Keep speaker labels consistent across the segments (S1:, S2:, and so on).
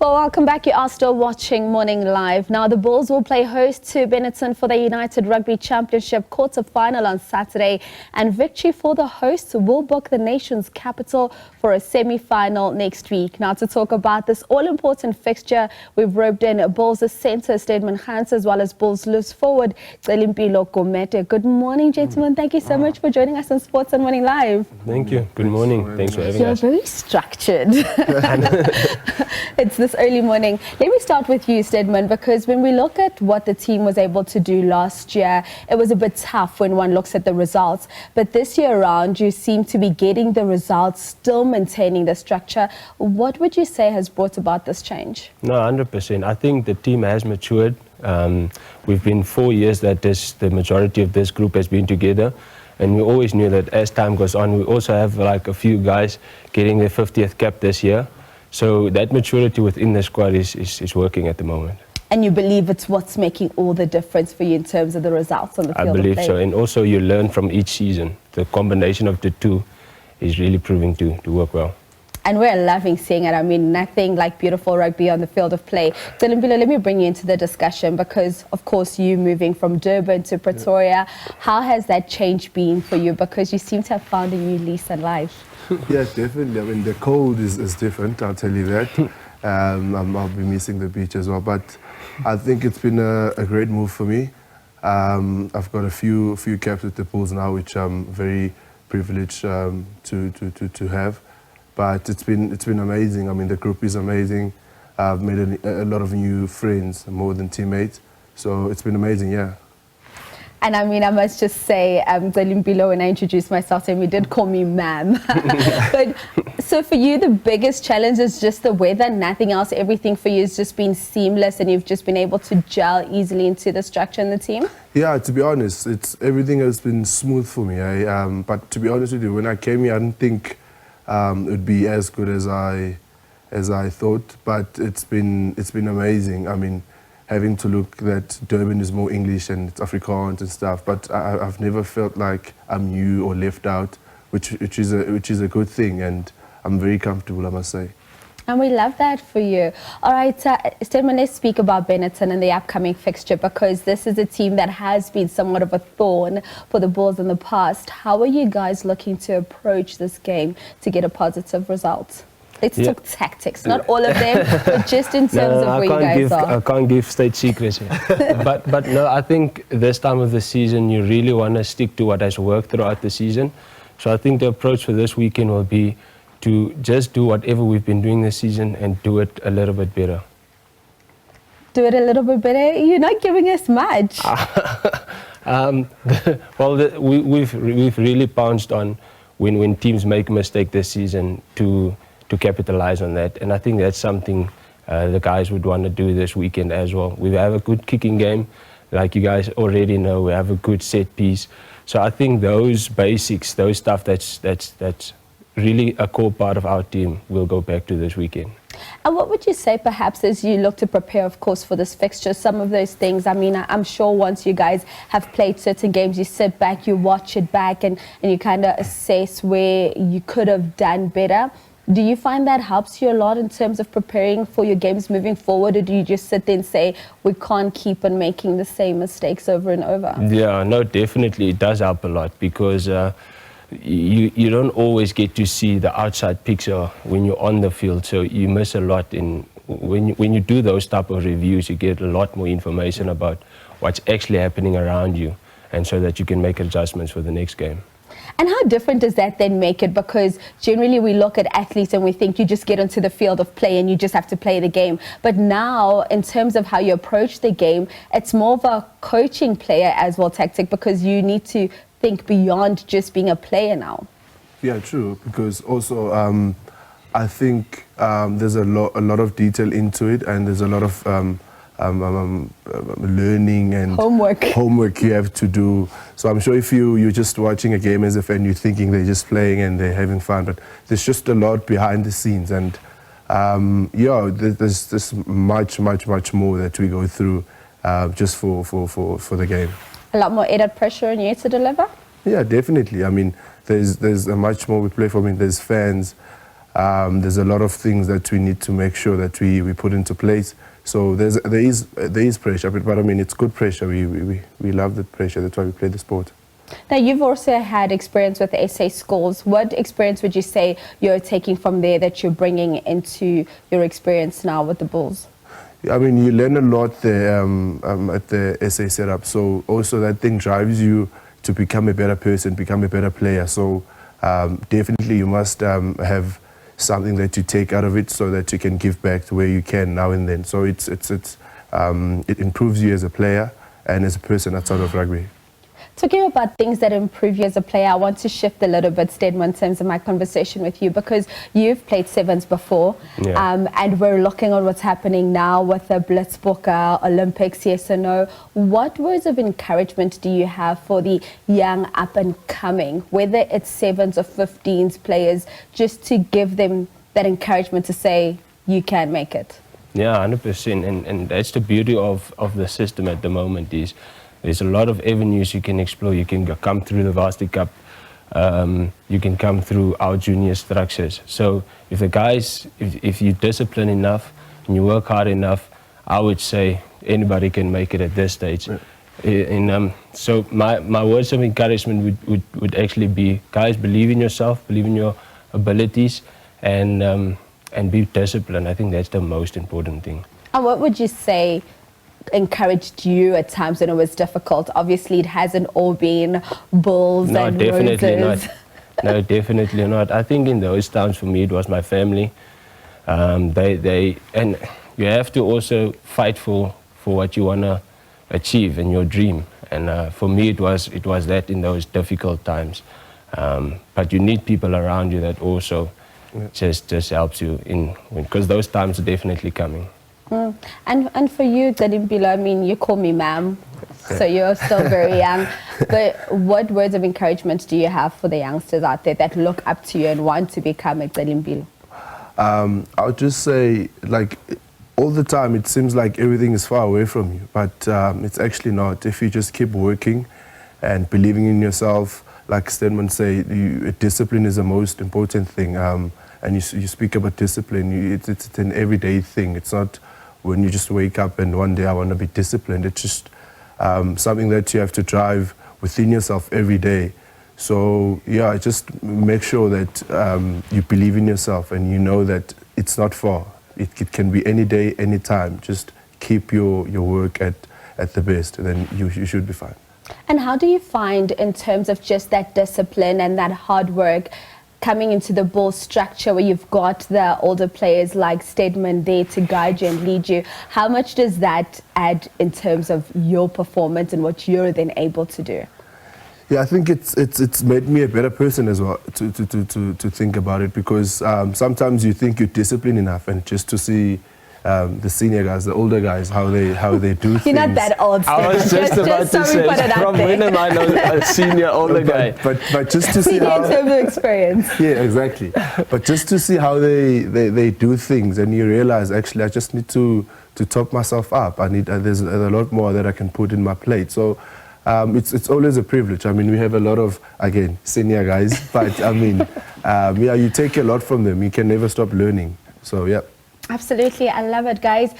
S1: Well, welcome back. You are still watching Morning Live. Now, the Bulls will play host to Benetton for the United Rugby Championship quarter-final on Saturday. And victory for the hosts will book the nation's capital for a semi-final next week. Now, to talk about this all-important fixture, we've roped in Bulls' centre, Stedman Gans, as well as Bulls' loose forward, Celimpilo Gumede. Good morning, gentlemen. Thank you so much for joining us on Sports on Morning Live.
S2: Thank you. Good morning. Thanks for having us.
S1: You're very structured. It's this early morning. Let me start with you, Stedman, because when we look at what the team was able to do last year, it was a bit tough when one looks at the results. But this year around, you seem to be getting the results, still maintaining the structure. What would you say has brought about this change?
S2: No, 100%. I think the team has matured. We've been 4 years that the majority of this group has been together. And we always knew that as time goes on, we also have like a few guys getting their 50th cap this year. So that maturity within the squad is working at the moment.
S1: And you believe it's what's making all the difference for you in terms of the results on the field of play?
S2: I believe so. And also you learn from each season. The combination of the two is really proving to work well.
S1: And we're loving seeing it. I mean, nothing like beautiful rugby on the field of play. Celimpilo, let me bring you into the discussion because, of course, you moving from Durban to Pretoria, how has that change been for you? Because you seem to have found a new lease on life.
S3: Yeah, definitely. I mean, the cold is different, I'll tell you that. I'll be missing the beach as well. But I think it's been a great move for me. I've got a few caps with the Bulls now, which I'm very privileged to have. But it's been amazing. I mean, the group is amazing. I've made a lot of new friends, more than teammates. So it's been amazing, yeah.
S1: And I mean, I must just say, Celimpilo, when I introduced myself to him, he did call me ma'am. But so for you, the biggest challenge is just the weather, nothing else. Everything for you has just been seamless and you've just been able to gel easily into the structure in the team?
S3: Yeah, to be honest, everything has been smooth for me. But to be honest with you, when I came here, I didn't think it would be as good as I thought. But it's been amazing. I mean, having to look that Durban is more English and it's Afrikaans and stuff, but I've never felt like I'm new or left out, which is a good thing, and I'm very comfortable, I must say.
S1: And we love that for you. All right, Stedman, let's speak about Benetton and the upcoming fixture, because this is a team that has been somewhat of a thorn for the Bulls in the past. How are you guys looking to approach this game to get a positive result? Let's talk tactics, not all of them, but just in terms of where you guys are.
S2: I can't give state secrets here. but no, I think this time of the season, you really want to stick to what has worked throughout the season. So I think the approach for this weekend will be to just do whatever we've been doing this season and do it a little bit better.
S1: Do it a little bit better? You're not giving us much.
S2: We've really pounced on when teams make a mistake this season to capitalize on that, and I think that's something the guys would want to do this weekend as well. We have a good kicking game, like you guys already know. We have a good set piece, so I think those basics, those stuff that's really a core part of our team, will go back to this weekend.
S1: And what would you say, perhaps, as you look to prepare, of course, for this fixture, some of those things? I mean, I'm sure once you guys have played certain games, you sit back, you watch it back, and you kind of assess where you could have done better. Do you find that helps you a lot in terms of preparing for your games moving forward, or do you just sit there and say, we can't keep on making the same mistakes over and over? Yeah,
S2: no, definitely it does help a lot, because you don't always get to see the outside picture when you're on the field, so you miss a lot. When you do those type of reviews, you get a lot more information about what's actually happening around you, and so that you can make adjustments for the next game.
S1: And how different does that then make it? Because generally we look at athletes and we think you just get onto the field of play and you just have to play the game. But now, in terms of how you approach the game, it's more of a coaching player as well, tactic, because you need to think beyond just being a player now.
S3: Yeah, true. Because also I think there's a lot of detail into it, and there's a lot of learning and homework you have to do. So I'm sure if you're just watching a game as a fan, you're thinking they're just playing and they're having fun, but there's just a lot behind the scenes, and there's much more that we go through just for the game.
S1: A lot more added pressure on you to deliver?
S3: Yeah, definitely. I mean, there's much more we play for. I mean, there's fans. There's a lot of things that we need to make sure that we put into place. So there is pressure, but I mean, it's good pressure. We love the pressure. That's why we play the sport.
S1: Now, you've also had experience with the SA schools. What experience would you say you're taking from there that you're bringing into your experience now with the Bulls?
S3: I mean, you learn a lot there at the SA setup. So also that thing drives you to become a better person, become a better player. So definitely you must have something that you take out of it so that you can give back to where you can now and then. So it improves you as a player and as a person outside of rugby.
S1: Talking about things that improve you as a player, I want to shift a little bit, Stedman, in terms of my conversation with you, because you've played sevens before, and we're looking at what's happening now with the Blitzbokke Olympics, yes or no. What words of encouragement do you have for the young up-and-coming, whether it's sevens or 15s players, just to give them that encouragement to say, you can make it?
S2: Yeah, 100%, and that's the beauty of the system at the moment is there's a lot of avenues you can explore. You can come through the Varsity Cup. You can come through our junior structures. So if the guys, if you discipline enough and you work hard enough, I would say anybody can make it at this stage. Yeah. So my words of encouragement would actually be, guys, believe in yourself, believe in your abilities, and be disciplined. I think that's the most important thing.
S1: And what would you say encouraged you at times when it was difficult? Obviously, it hasn't all been bulls and
S2: definitely
S1: roses.
S2: Not. No, definitely not. I think in those times for me it was my family. And you have to also fight for what you wanna achieve in your dream. And for me it was that in those difficult times. But you need people around you that also just helps you because those times are definitely coming.
S1: And for you, Celimpilo, I mean, you call me ma'am, so you're still very young. But what words of encouragement do you have for the youngsters out there that look up to you and want to become a Celimpilo?
S3: I would just say, like, all the time it seems like everything is far away from you, but it's actually not. If you just keep working and believing in yourself, like Stedman say, discipline is the most important thing. And you speak about discipline, it's an everyday thing. It's not when you just wake up and one day I want to be disciplined. It's just something that you have to drive within yourself every day. So yeah, just make sure that you believe in yourself and you know that it's not far. It can be any day, any time. Just keep your work at the best, and then you should be fine.
S1: And how do you find, in terms of just that discipline and that hard work, coming into the Bulls structure where you've got the older players like Stedman there to guide you and lead you? How much does that add in terms of your performance and what you're then able to do?
S3: Yeah, I think it's made me a better person as well to think about it, because sometimes you think you're disciplined enough, and just to see the senior guys, the older guys, how they do things.
S1: You're not that old.
S2: I was just about to say, from when am I a senior, older guy?
S3: But just to see how...
S1: in terms of experience.
S3: Yeah, exactly. But just to see how they do things, and you realize, actually, I just need to top myself up. There's a lot more that I can put in my plate. So it's always a privilege. I mean, we have a lot of, again, senior guys, but I mean, yeah, you take a lot from them. You can never stop learning. So, yeah.
S1: Absolutely. I love it, guys.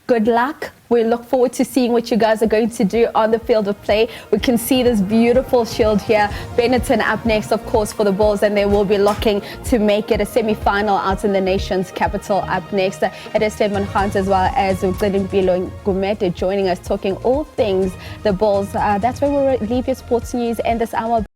S1: Good luck. We look forward to seeing what you guys are going to do on the field of play. We can see this beautiful shield here. Benetton up next, of course, for the Bulls, and they will be looking to make it a semi-final out in the nation's capital up next. It is Stedman Gans as well as Celimpilo Gumede joining us, talking all things the Bulls. That's where we'll leave your sports news and this hour.